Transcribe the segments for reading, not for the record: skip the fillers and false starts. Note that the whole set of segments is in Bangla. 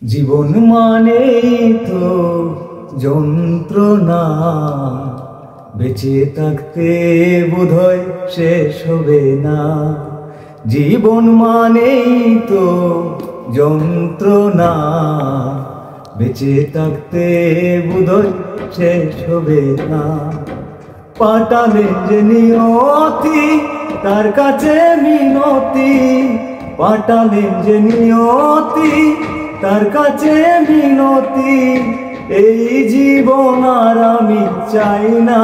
জীবন মানে তো যন্ত্রণা, বেঁচে থাকতে বোধহয় শেষ হবে না। জীবন মানে তো যন্ত্রণা, বেঁচে থাকতে বোধহয় শেষ হবে না। পাঠালেন যে নিয়তি, তার কাছে মিনতি, পাঠালেন যে নিয়তি, তার কাছে মিনতি। এই জীবন আর আমি চাই না।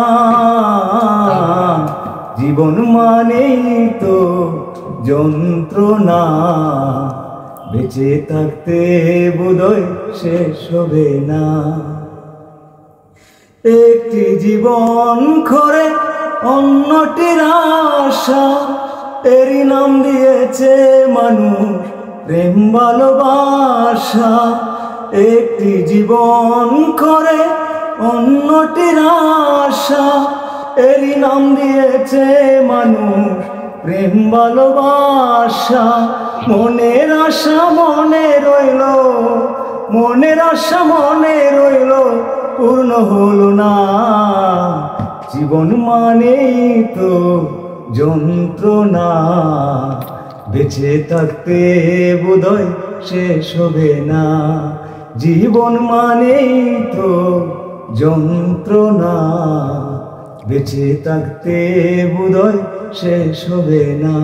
জীবন মানেই তো যন্ত্রণা, বেঁচে থাকতে বোধহয় শেষ হবে না। একটি জীবন করে অন্যটির আশা, এরই নাম দিয়েছে মানুষ প্রেম ভালোবাসা। একটি জীবন করে অন্যটির আশা, এরই নাম দিয়েছে মানুষ প্রেম ভালোবাসা। মনের আশা মনে রইল, মনের আশা মনে রইল, পূর্ণ হলো না। জীবন মানেই তো যন্ত্রণা, বেঁচে থাকতে বোধহয় শেষ হবে না। জীবন মানেই তো যন্ত্রণা, বেঁচে থাকতে বোধহয় শেষ হবে না।